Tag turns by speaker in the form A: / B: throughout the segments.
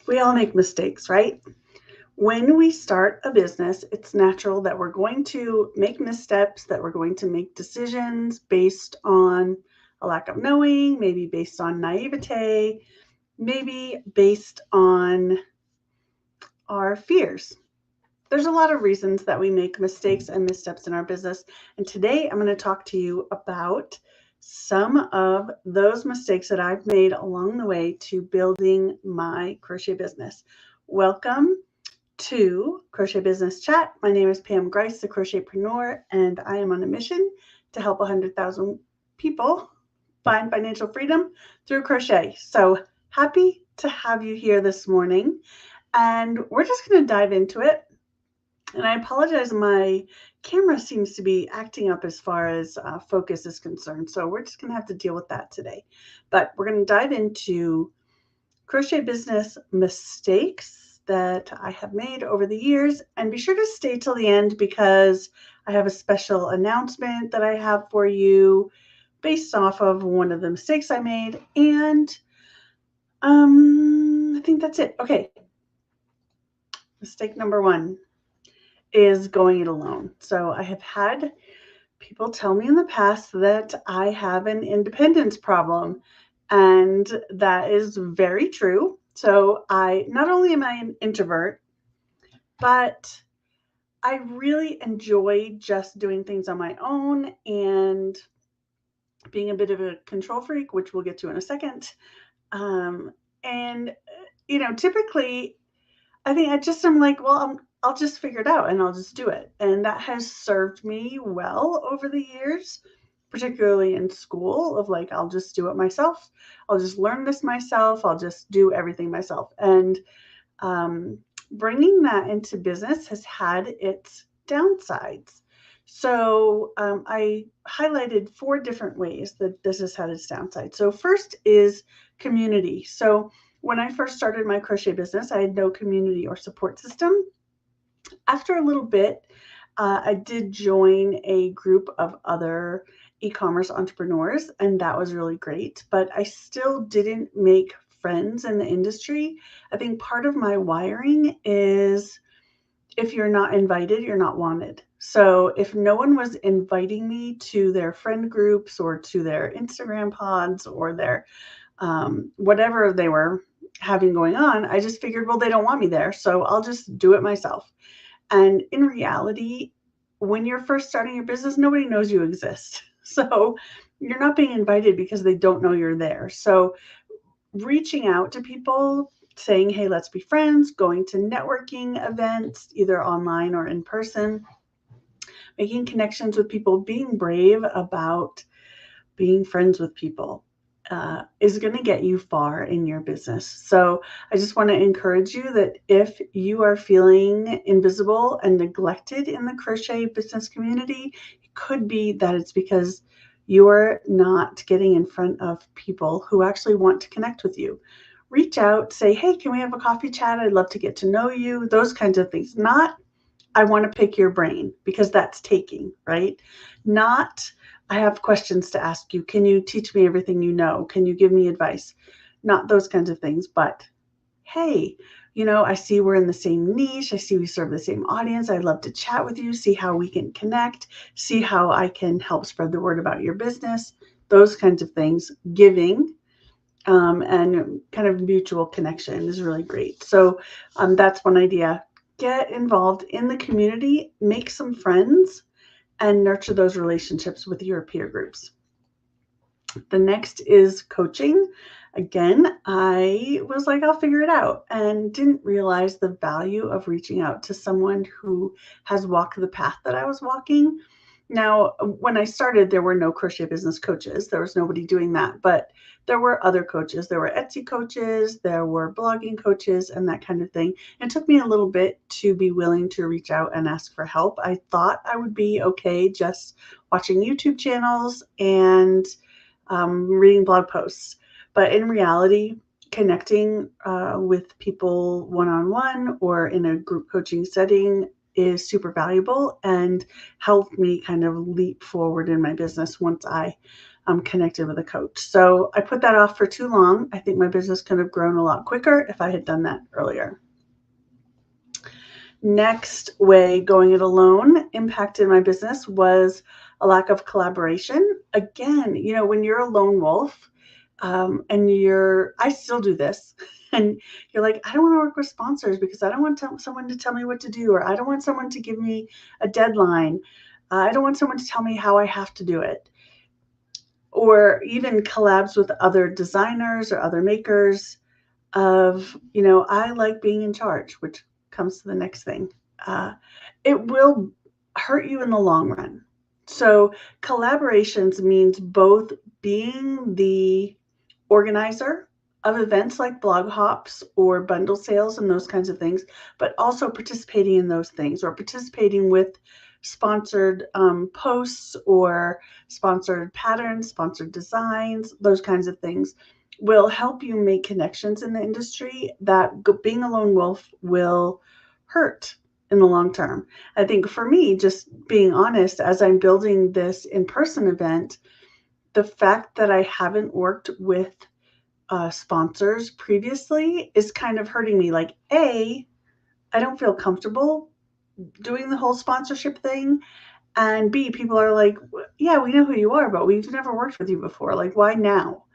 A: We all make mistakes, right? When we start a business, it's natural that we're going to make missteps, that we're going to make decisions based on a lack of knowing, maybe based on naivete, maybe based on our fears. There's a lot of reasons that we make mistakes and missteps in our business. And today I'm going to talk to you about some of those mistakes that I've made along the way to building my crochet business. Welcome to Crochet Business Chat. My name is Pam Grice, the Crochetpreneur, and I am on a mission to help 100,000 people find financial freedom through crochet. So happy to have you here this morning. And we're just going to dive into it. And I apologize, my camera seems to be acting up as far as focus is concerned. So we're just going to have to deal with that today. But we're going to dive into crochet business mistakes that I have made over the years. And be sure to stay till the end because I have a special announcement that I have for you based off of one of the mistakes I made. And I think that's it. Okay. Mistake number one is going it alone. So I have had people tell me in the past that I have an independence problem, and that is very true. So I not only am I an introvert, but I really enjoy just doing things on my own and being a bit of a control freak, which we'll get to in a second. And typically I think I just am like, well, I'll just figure it out and I'll just do it. And that has served me well over the years, particularly in school, of like, I'll just do it myself. I'll just learn this myself. I'll just do everything myself. And um, bringing that into business has had its downsides. So I highlighted 4 different ways that this has had its downside. So first is community. So when I first started my crochet business, I had no community or support system. After a little bit, I did join a group of other e-commerce entrepreneurs, and that was really great. But I still didn't make friends in the industry. I think part of my wiring is if you're not invited, you're not wanted. So if no one was inviting me to their friend groups or to their Instagram pods or their whatever they were having going on, I just figured, well, they don't want me there, so I'll just do it myself. And in reality, when you're first starting your business, nobody knows you exist. So you're not being invited because they don't know you're there. So reaching out to people, saying, hey, let's be friends, going to networking events, either online or in person, making connections with people, being brave about being friends with people is going to get you far in your business. So I just want to encourage you that if you are feeling invisible and neglected in the crochet business community, it could be that it's because you're not getting in front of people who actually want to connect with you. Reach out, say, hey, can we have a coffee chat? I'd love to get to know you, those kinds of things. Not, I want to pick your brain, because that's taking, right? Not, I have questions to ask you. Can you teach me everything you know? Can you give me advice? Not those kinds of things, but hey, I see we're in the same niche. I see we serve the same audience. I'd love to chat with you, see how we can connect, see how I can help spread the word about your business, those kinds of things. Giving and kind of mutual connection is really great. So that's one idea. Get involved in the community, make some friends, and nurture those relationships with your peer groups. The next is coaching. Again, I was like, I'll figure it out, and didn't realize the value of reaching out to someone who has walked the path that I was walking. Now, when I started, there were no crochet business coaches. There was nobody doing that, but there were other coaches. There were Etsy coaches, there were blogging coaches, and that kind of thing. It took me a little bit to be willing to reach out and ask for help. I thought I would be okay just watching YouTube channels and reading blog posts. But in reality, connecting with people one-on-one or in a group coaching setting is super valuable and helped me kind of leap forward in my business once I connected with a coach. So I put that off for too long. I think my business could have grown a lot quicker if I had done that earlier. Next way going it alone impacted my business was a lack of collaboration. Again, when you're a lone wolf, and I still do this, and you're like, I don't want to work with sponsors because I don't want someone to tell me what to do, or I don't want someone to give me a deadline. I don't want someone to tell me how I have to do it, or even collabs with other designers or other makers of, I like being in charge, which comes to the next thing. It will hurt you in the long run. So collaborations means both being the organizer of events like blog hops or bundle sales and those kinds of things, but also participating in those things, or participating with sponsored posts or sponsored patterns, sponsored designs, those kinds of things will help you make connections in the industry that being a lone wolf will hurt in the long term. I think for me, just being honest, as I'm building this in-person event, the fact that I haven't worked with sponsors previously is kind of hurting me. Like, I don't feel comfortable doing the whole sponsorship thing. And B, people are like, yeah, we know who you are, but we've never worked with you before. Like, why now?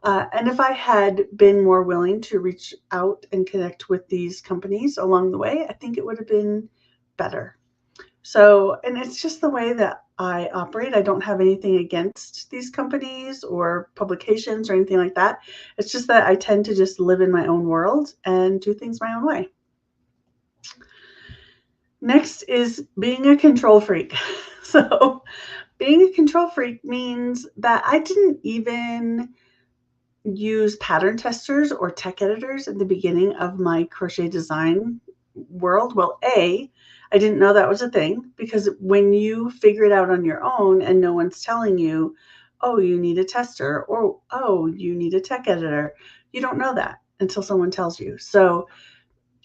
A: And if I had been more willing to reach out and connect with these companies along the way, I think it would have been better. So, and it's just the way that I operate. I don't have anything against these companies or publications or anything like that. It's just that I tend to just live in my own world and do things my own way. Next is being a control freak. So, being a control freak means that I didn't even use pattern testers or tech editors at the beginning of my crochet design world. Well, I didn't know that was a thing, because when you figure it out on your own and no one's telling you, oh, you need a tester, or oh, you need a tech editor, you don't know that until someone tells you. So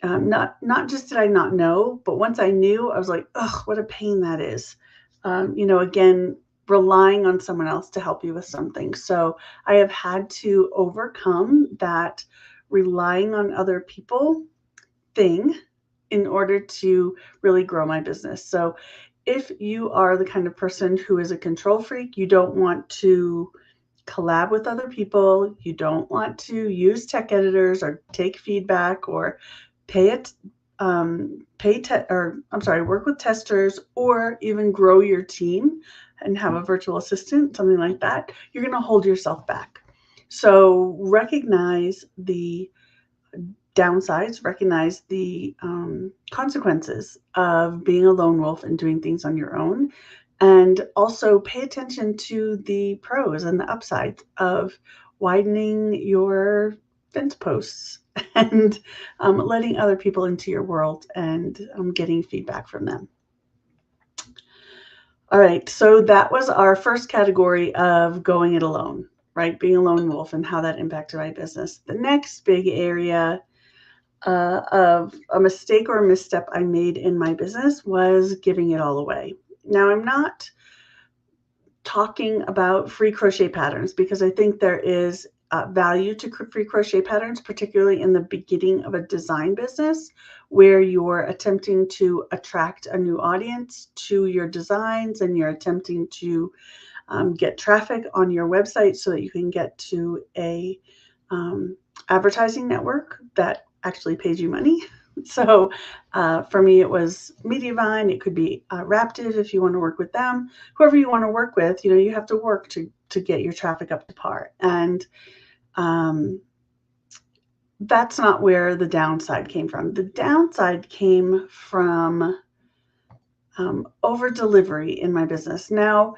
A: not just did I not know, but once I knew, I was like, ugh, what a pain that is. Again, relying on someone else to help you with something. So I have had to overcome that relying on other people thing in order to really grow my business. So if you are the kind of person who is a control freak, you don't want to collab with other people, you don't want to use tech editors or take feedback or work with testers, or even grow your team and have a virtual assistant, something like that, you're going to hold yourself back. So recognize the downsides, recognize the consequences of being a lone wolf and doing things on your own, and also pay attention to the pros and the upsides of widening your fence posts and letting other people into your world and getting feedback from them. All right, so that was our first category of going it alone, right? Being a lone wolf and how that impacted my business. The next big area of a mistake or a misstep I made in my business was giving it all away. Now, I'm not talking about free crochet patterns, because I think there is value to free crochet patterns, particularly in the beginning of a design business where you're attempting to attract a new audience to your designs and you're attempting to get traffic on your website so that you can get to a advertising network that actually pays you money. So for me, it was Mediavine. It could be Raptive if you want to work with them. Whoever you want to work with, you have to work to get your traffic up to par. And that's not where the downside came from. The downside came from over delivery in my business. Now,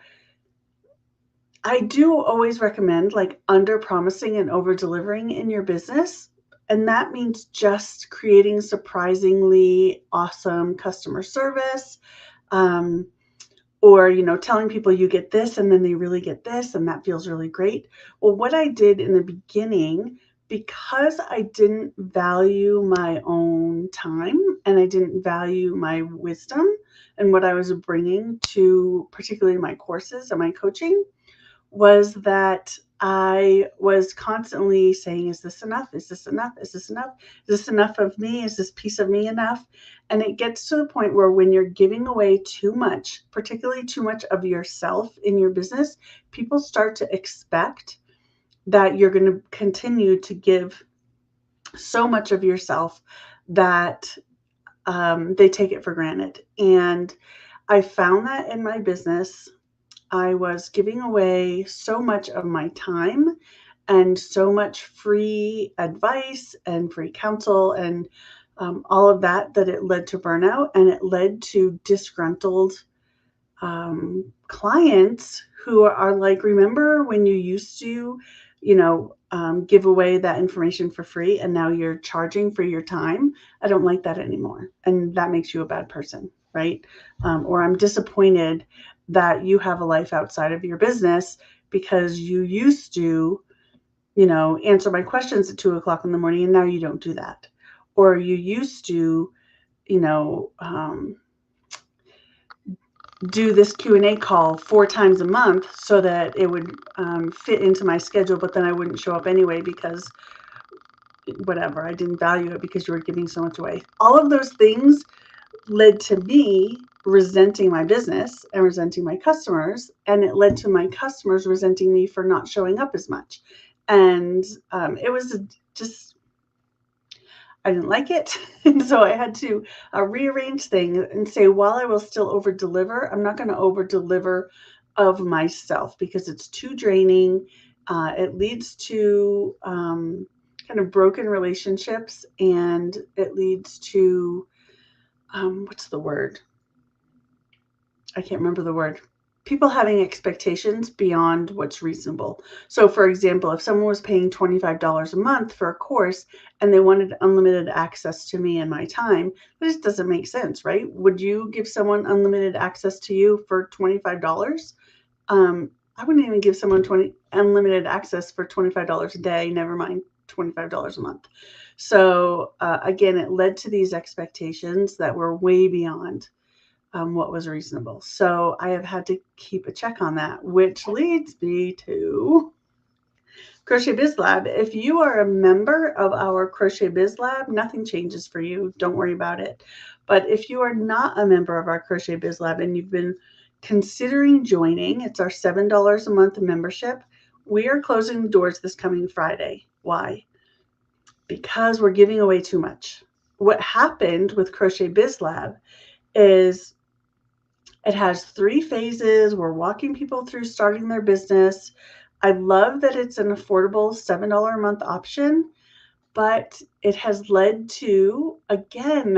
A: I do always recommend under promising and over delivering in your business. And that means just creating surprisingly awesome customer service, or, telling people you get this and then they really get this and that feels really great. Well, what I did in the beginning, because I didn't value my own time and I didn't value my wisdom and what I was bringing to particularly my courses and my coaching, was that I was constantly saying, is this enough? Is this enough? Is this enough? Is this enough of me? Is this piece of me enough? And it gets to the point where when you're giving away too much, particularly too much of yourself in your business, people start to expect that you're going to continue to give so much of yourself that they take it for granted. And I found that in my business, I was giving away so much of my time and so much free advice and free counsel and all of that, that it led to burnout, and it led to disgruntled clients who are like, remember when you used to, give away that information for free and now you're charging for your time? I don't like that anymore. And that makes you a bad person, right? Or I'm disappointed that you have a life outside of your business because you used to, answer my questions at 2 o'clock in the morning and now you don't do that. Or you used to, you know, do this Q&A call 4 times a month so that it would fit into my schedule, but then I wouldn't show up anyway because whatever, I didn't value it because you were giving so much away. All of those things led to me resenting my business and resenting my customers, and it led to my customers resenting me for not showing up as much. And it was just, I didn't like it. And so I had to rearrange things and say, while I will still over deliver, I'm not going to over deliver of myself because it's too draining. It leads to kind of broken relationships, and it leads to, what's the word? I can't remember the word. People having expectations beyond what's reasonable. So, for example, if someone was paying $25 a month for a course and they wanted unlimited access to me and my time, that just doesn't make sense, right? Would you give someone unlimited access to you for $25? I wouldn't even give someone unlimited access for $25 a day, never mind $25 a month. So, again, it led to these expectations that were way beyond what was reasonable. So I have had to keep a check on that, which leads me to Crochet Biz Lab. If you are a member of our Crochet Biz Lab, nothing changes for you. Don't worry about it. But if you are not a member of our Crochet Biz Lab and you've been considering joining, it's our $7 a month membership. We are closing the doors this coming Friday. Why? Because we're giving away too much. What happened with Crochet Biz Lab is it has 3 phases. We're walking people through starting their business. I love that it's an affordable $7 a month option, but it has led to, again,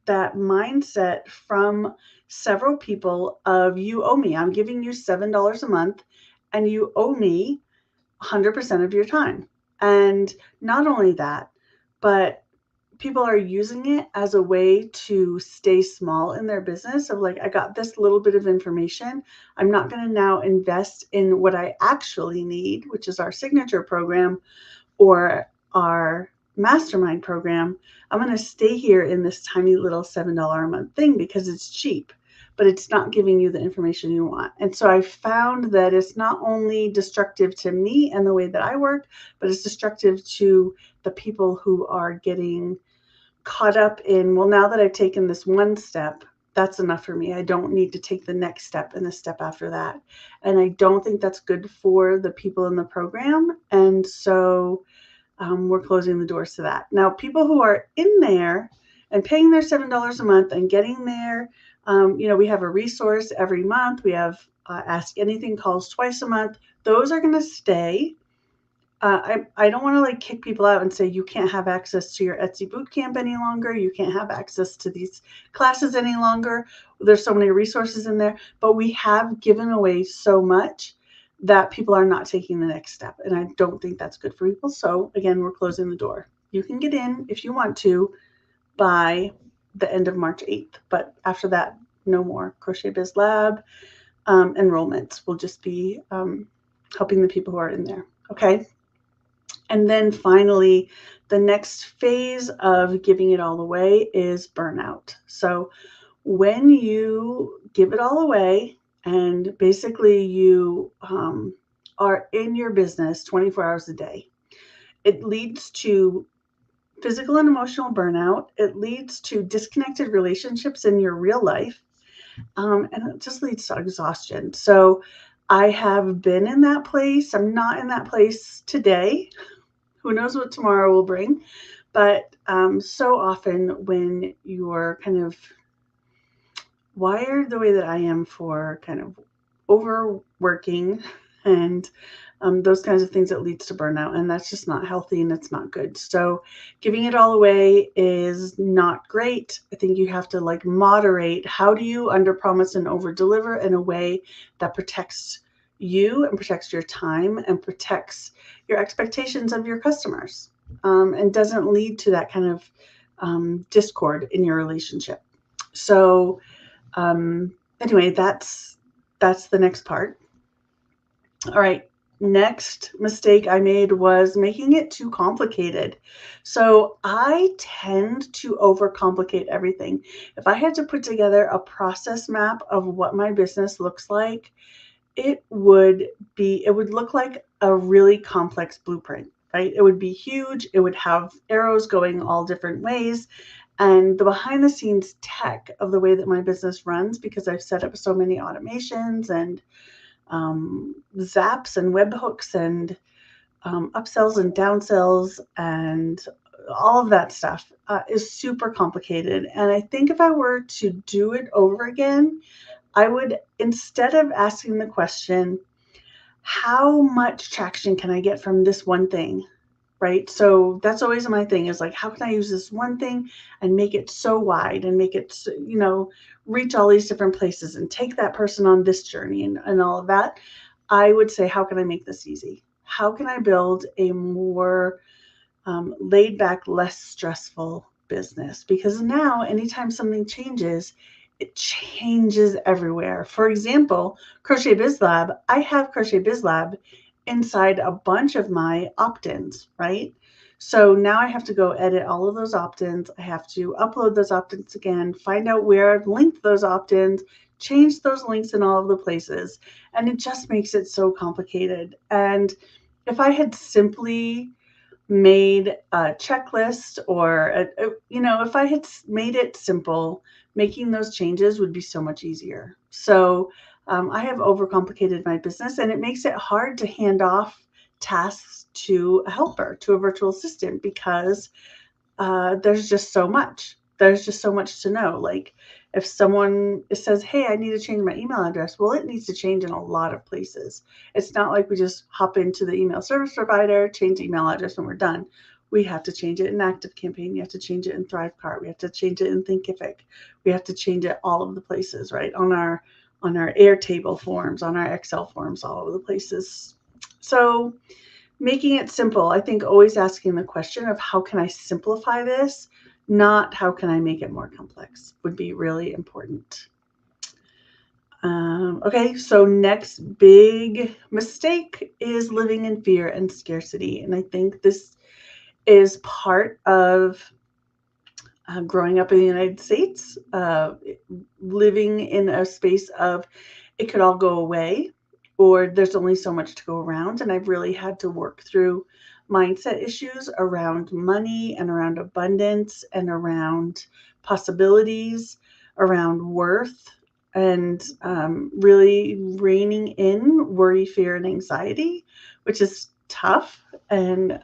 A: that mindset from several people of, you owe me. I'm giving you $7 a month and you owe me 100% of your time. And not only that, but people are using it as a way to stay small in their business of like, I got this little bit of information. I'm not going to now invest in what I actually need, which is our signature program or our mastermind program. I'm going to stay here in this tiny little $7 a month thing because it's cheap, but it's not giving you the information you want. And so I found that it's not only destructive to me and the way that I work, but it's destructive to the people who are getting caught up in, well, now that I've taken this one step, that's enough for me. I don't need to take the next step and the step after that. And I don't think that's good for the people in the program. And so we're closing the doors to that. Now, people who are in there and paying their $7 a month and getting there, we have a resource every month. We have Ask Anything calls twice a month. Those are going to stay. I don't want to like kick people out and say you can't have access to your Etsy bootcamp any longer. You can't have access to these classes any longer. There's so many resources in there, but we have given away so much that people are not taking the next step. And I don't think that's good for people. So again, we're closing the door. You can get in if you want to by the end of March 8th, but after that, no more Crochet Biz Lab enrollments. We'll just be helping the people who are in there. Okay. And then finally, the next phase of giving it all away is burnout. So when you give it all away and basically you are in your business 24 hours a day. It leads to physical and emotional burnout. It leads to disconnected relationships in your real life. And it just leads to exhaustion. So I have been in that place. I'm not in that place today. Who knows what tomorrow will bring? But so often when you're kind of wired the way that I am for kind of overworking and those kinds of things, that leads to burnout, and that's just not healthy and it's not good. So giving it all away is not great. I think you have to like moderate. How do you under promise and over deliver in a way that protects you and protects your time and protects your expectations of your customers, and doesn't lead to that kind of discord in your relationship. So anyway, that's the next part. All right. Next mistake I made was making it too complicated. So I tend to overcomplicate everything. If I had to put together a process map of what my business looks like, it would look like a really complex blueprint, right? It would be huge. It would have arrows going all different ways. And the behind the scenes tech of the way that my business runs, because I've set up so many automations and zaps and webhooks and upsells and downsells and all of that stuff, is super complicated. And I think if I were to do it over again, I would, instead of asking the question, how much traction can I get from this one thing? Right. So that's always my thing, is like, how can I use this one thing and make it so wide and make it, reach all these different places and take that person on this journey and all of that. I would say, how can I make this easy? How can I build a more laid back, less stressful business? Because now, anytime something changes, it changes everywhere. For example, Crochet Biz Lab, I have Crochet Biz Lab inside a bunch of my opt-ins, right? So now I have to go edit all of those opt-ins. I have to upload those opt-ins again, find out where I've linked those opt-ins, change those links in all of the places. And it just makes it so complicated. And if I had simply made a checklist, or if I had made it simple, making those changes would be so much easier. So I have overcomplicated my business, and it makes it hard to hand off tasks to a helper, to a virtual assistant, because there's just so much. There's just so much to know. Like, if someone says, hey, I need to change my email address, well, it needs to change in a lot of places. It's not like we just hop into the email service provider, change the email address, and we're done. We have to change it in ActiveCampaign. You have to change it in Thrivecart. We have to change it in Thinkific. We have to change it all of the places, right? On our Airtable forms, on our Excel forms, all over the places. So making it simple, I think always asking the question of how can I simplify this, not how can I make it more complex, would be really important. Okay, so next big mistake is living in fear and scarcity. And I think this is part of growing up in the United States, living in a space of it could all go away, or there's only so much to go around. And I've really had to work through mindset issues around money and around abundance and around possibilities, around worth, and really reining in worry, fear, and anxiety, which is tough. And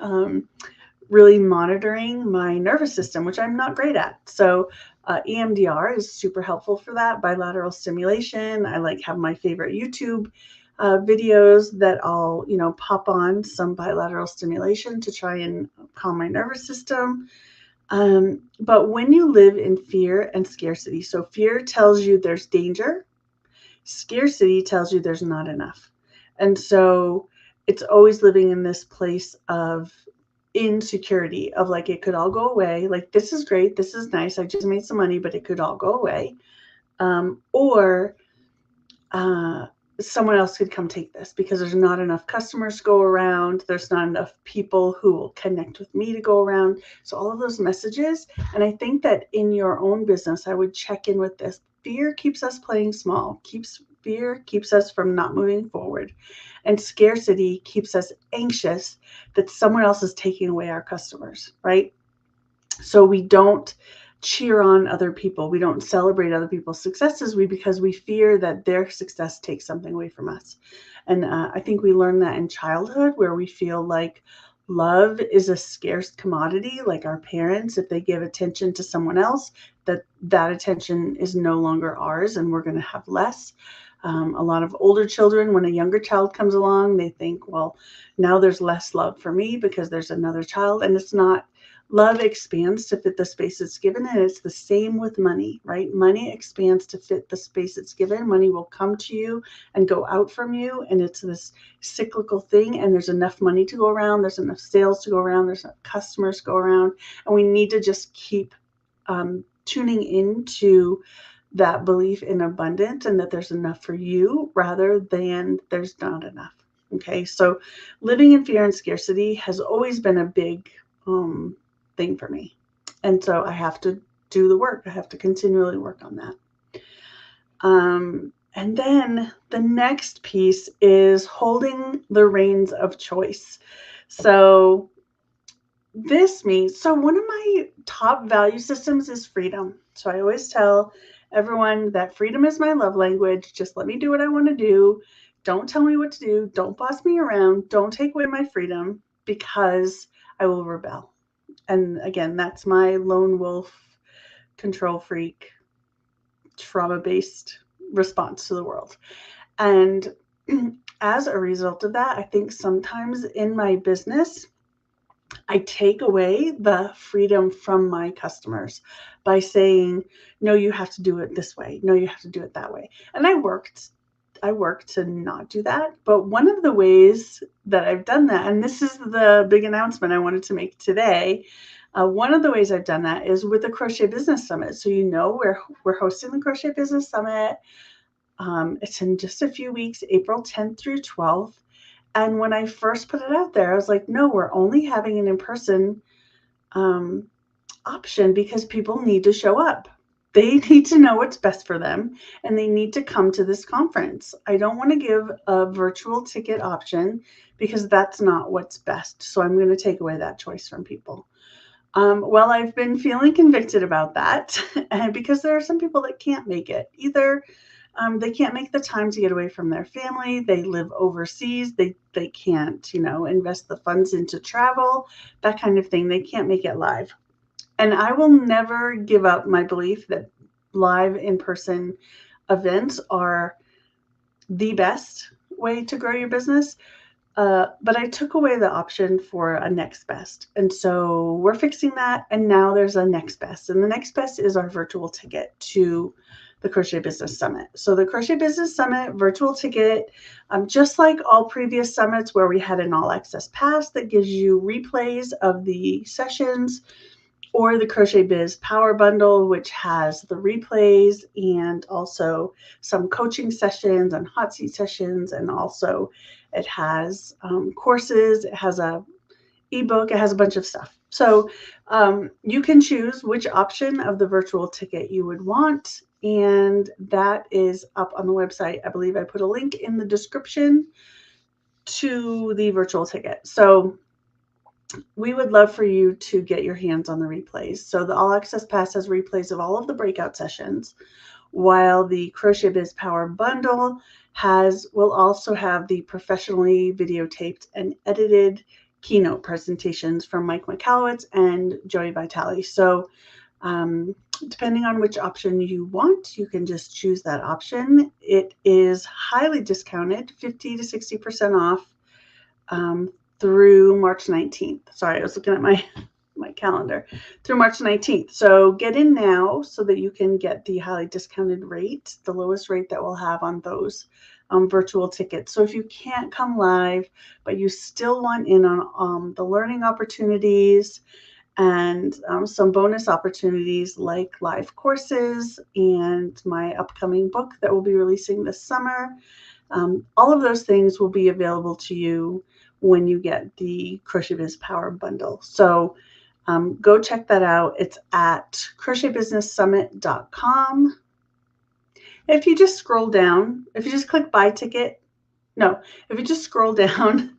A: really monitoring my nervous system, which I'm not great at. So EMDR is super helpful for that. Bilateral stimulation. I have my favorite YouTube videos that I'll, pop on some bilateral stimulation to try and calm my nervous system. But when you live in fear and scarcity, so fear tells you there's danger, scarcity tells you there's not enough. And so it's always living in this place of insecurity of it could all go away. This is great. This is nice. I just made some money, but it could all go away. Or someone else could come take this because there's not enough customers to go around. There's not enough people who will connect with me to go around. So all of those messages. And I think that in your own business, I would check in with this. Fear keeps us playing small, keeps Fear keeps us from not moving forward, and scarcity keeps us anxious that someone else is taking away our customers, right? So we don't cheer on other people. We don't celebrate other people's successes because we fear that their success takes something away from us. And I think we learn that in childhood, where we feel like love is a scarce commodity, like our parents, if they give attention to someone else, that attention is no longer ours and we're going to have less. A lot of older children, when a younger child comes along, they think, well, now there's less love for me because there's another child. And it's not. Love expands to fit the space it's given, and it's the same with money, right? Money expands to fit the space it's given. Money will come to you and go out from you, and it's this cyclical thing, and there's enough money to go around, there's enough sales to go around, there's enough customers to go around, and we need to just keep tuning into that belief in abundance and that there's enough for you rather than there's not enough. Okay, so living in fear and scarcity has always been a big thing for me. And so I have to do the work. I have to continually work on that. And then the next piece is holding the reins of choice. So this means, so one of my top value systems is freedom. So I always tell everyone that freedom is my love language. Just let me do what I want to do. Don't tell me what to do. Don't boss me around. Don't take away my freedom because I will rebel. And again, that's my lone wolf, control freak, trauma-based response to the world. And as a result of that, I think sometimes in my business, I take away the freedom from my customers by saying, no, you have to do it this way. No, you have to do it that way. And I worked to not do that. But one of the ways that I've done that, and this is the big announcement I wanted to make today, one of the ways I've done that is with the Crochet Business Summit. So we're hosting the Crochet Business Summit. It's in just a few weeks, April 10th through 12th. And when I first put it out there, I was like, no, we're only having an in-person option because people need to show up. They need to know what's best for them, and they need to come to this conference. I don't want to give a virtual ticket option because that's not what's best. So I'm going to take away that choice from people. Well, I've been feeling convicted about that and because there are some people that can't make it. Either they can't make the time to get away from their family. They live overseas. They can't, invest the funds into travel, that kind of thing. They can't make it live. And I will never give up my belief that live in-person events are the best way to grow your business. But I took away the option for a next best. And so we're fixing that. And now there's a next best. And the next best is our virtual ticket to the Crochet Business Summit. So the Crochet Business Summit virtual ticket, just like all previous summits where we had an all access pass that gives you replays of the sessions, or the Crochet Biz Power Bundle, which has the replays and also some coaching sessions and hot seat sessions. And also it has courses, it has a ebook, it has a bunch of stuff. So you can choose which option of the virtual ticket you would want. And that is up on the website. I believe I put a link in the description to the virtual ticket. So we would love for you to get your hands on the replays. So the All Access Pass has replays of all of the breakout sessions, while the Crochet Biz Power Bundle will also have the professionally videotaped and edited keynote presentations from Mike McAllowitz and Joey Vitale. So depending on which option you want, you can just choose that option. It is highly discounted, 50 to 60% off through March 19th. Sorry, I was looking at my calendar. Through March 19th. So get in now so that you can get the highly discounted rate, the lowest rate that we'll have on those virtual tickets. So if you can't come live, but you still want in on the learning opportunities and some bonus opportunities like live courses and my upcoming book that we'll be releasing this summer, all of those things will be available to you when you get the Crochet Biz Power Bundle. So go check that out. It's at crochetbusinesssummit.com. if you just scroll down, if you just click buy ticket, no, if you just scroll down,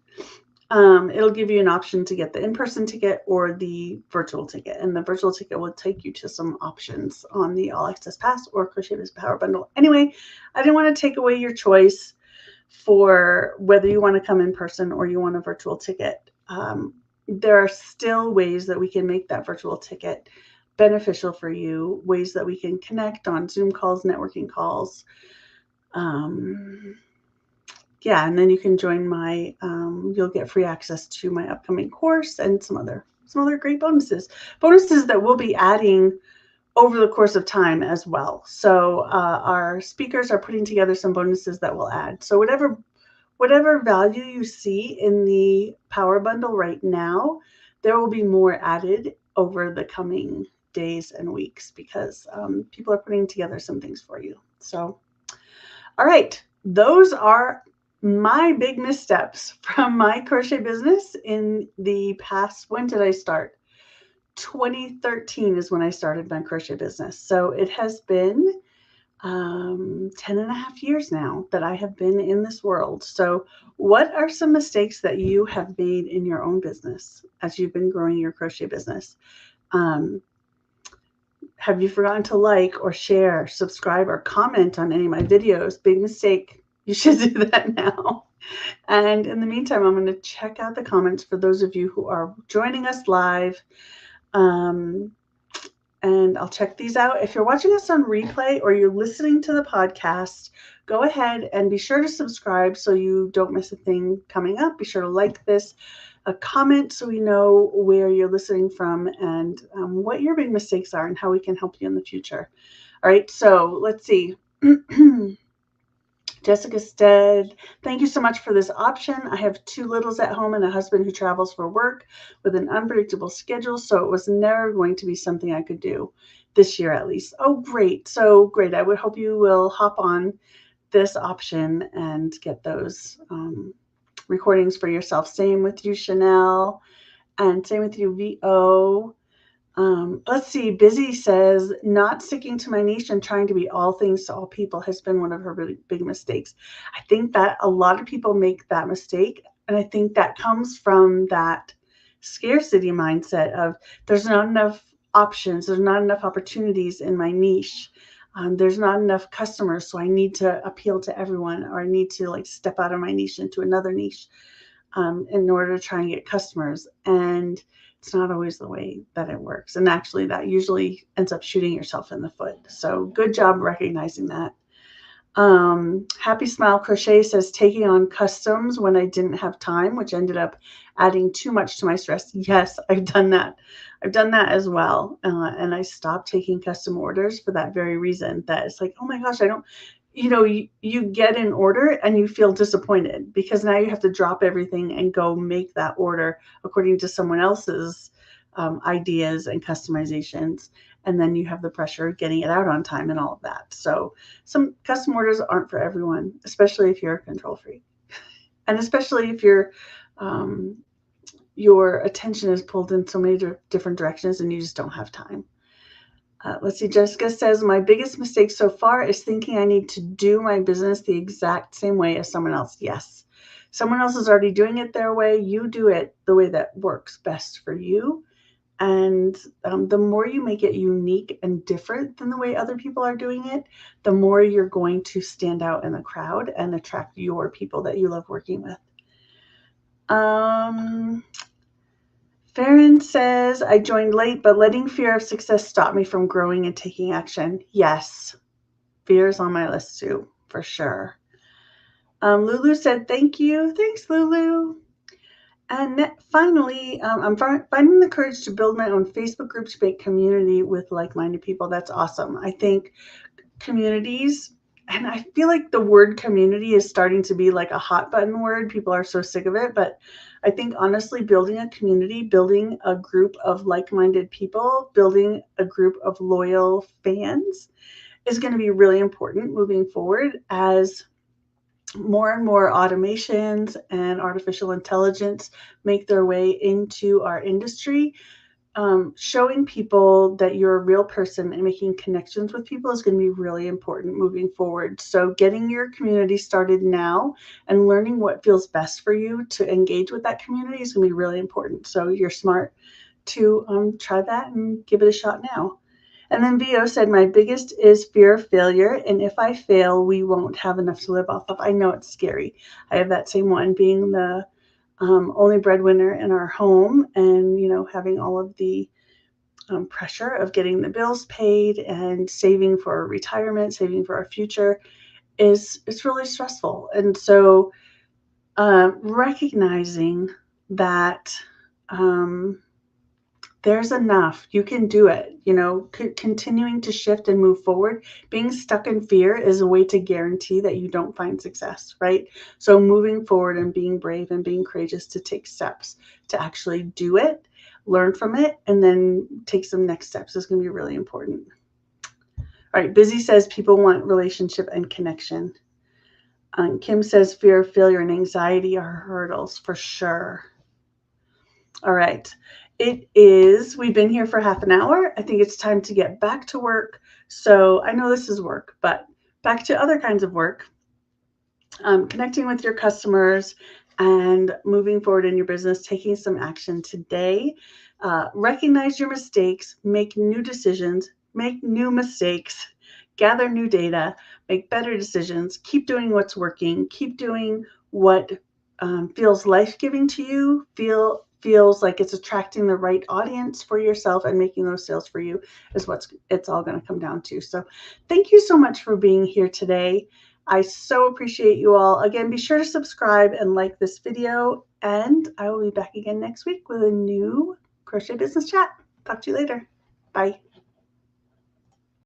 A: it'll give you an option to get the in-person ticket or the virtual ticket. And the virtual ticket will take you to some options on the All Access Pass or Crochet Biz Power Bundle. Anyway, I didn't want to take away your choice for whether you want to come in person or you want a virtual ticket. There are still ways that we can make that virtual ticket beneficial for you, ways that we can connect on Zoom calls, networking calls. Yeah, and then you can join my, you'll get free access to my upcoming course and some other great bonuses that we'll be adding over the course of time as well. So our speakers are putting together some bonuses that we'll add. So whatever value you see in the Power Bundle right now, there will be more added over the coming days and weeks because people are putting together some things for you. So, all right, those are my big missteps from my crochet business in the past. When did I start? 2013 is when I started my crochet business. So it has been 10 and a half years now that I have been in this world. So what are some mistakes that you have made in your own business as you've been growing your crochet business? Have you forgotten to like or share, subscribe, or comment on any of my videos? Big mistake. You should do that now. And in the meantime, I'm going to check out the comments for those of you who are joining us live. And I'll check these out. If you're watching us on replay or you're listening to the podcast, go ahead and be sure to subscribe so you don't miss a thing coming up. Be sure to like this, a comment so we know where you're listening from and what your big mistakes are and how we can help you in the future. All right, so let's see. Jessica said, thank you so much for this option. I have 2 littles at home and a husband who travels for work with an unpredictable schedule, so it was never going to be something I could do this year at least. Oh, great. So great. I would hope you will hop on this option and get those recordings for yourself. Same with you, Chanel, and same with you, VO. Let's see. Busy says, not sticking to my niche and trying to be all things to all people has been one of her really big mistakes. I think that a lot of people make that mistake. And I think that comes from that scarcity mindset of there's not enough options. There's not enough opportunities in my niche. There's not enough customers. So I need to appeal to everyone, or I need to like step out of my niche into another niche in order to try and get customers. And it's not always the way that it works. And actually, that usually ends up shooting yourself in the foot. So good job recognizing that. Happy Smile Crochet says, taking on customs when I didn't have time, which ended up adding too much to my stress. Yes, I've done that. I've done that as well. And I stopped taking custom orders for that very reason, that it's like, oh my gosh, I don't, you get an order and you feel disappointed because now you have to drop everything and go make that order according to someone else's ideas and customizations. And then you have the pressure of getting it out on time and all of that. So some custom orders aren't for everyone, especially if you're a control freak. And especially if your attention is pulled in so many different directions and you just don't have time. Let's see, Jessica says, my biggest mistake so far is thinking I need to do my business the exact same way as someone else. Yes, someone else is already doing it their way. You do it the way that works best for you. And the more you make it unique and different than the way other people are doing it, the more you're going to stand out in the crowd and attract your people that you love working with. Farron says, I joined late, but letting fear of success stop me from growing and taking action. Yes, fear is on my list too, for sure. Lulu said, thank you. Thanks, Lulu. And finally, I'm finding the courage to build my own Facebook group to make community with like-minded people. That's awesome. I think communities, and I feel like the word community is starting to be like a hot button word. People are so sick of it, but I think honestly, building a community, building a group of like-minded people, building a group of loyal fans is going to be really important moving forward as more and more automations and artificial intelligence make their way into our industry. showing people that you're a real person and making connections with people is going to be really important moving forward. So getting your community started now and learning what feels best for you to engage with that community is going to be really important. So you're smart to try that and give it a shot now. And then VO said, my biggest is fear of failure. And if I fail, we won't have enough to live off of. I know it's scary. I have that same one, being the only breadwinner in our home, and having all of the pressure of getting the bills paid and saving for retirement, saving for our future it's really stressful. And so recognizing that there's enough, you can do it, continuing to shift and move forward. Being stuck in fear is a way to guarantee that you don't find success, right? So moving forward and being brave and being courageous to take steps to actually do it, learn from it, and then take some next steps is going to be really important. All right, Busy says people want relationship and connection. Kim says fear of failure and anxiety are hurdles for sure. All right. We've been here for half an hour. I think it's time to get back to work. So I know this is work, but back to other kinds of work. Connecting with your customers and moving forward in your business, taking some action today. Recognize your mistakes, make new decisions, make new mistakes, gather new data, make better decisions, keep doing what's working, keep doing what feels life-giving to you, feels like it's attracting the right audience for yourself, and making those sales for you is it's all going to come down to. So thank you so much for being here today. I so appreciate you all. Again, be sure to subscribe and like this video, and I will be back again next week with a new Crochet Business Chat. Talk to you later. Bye.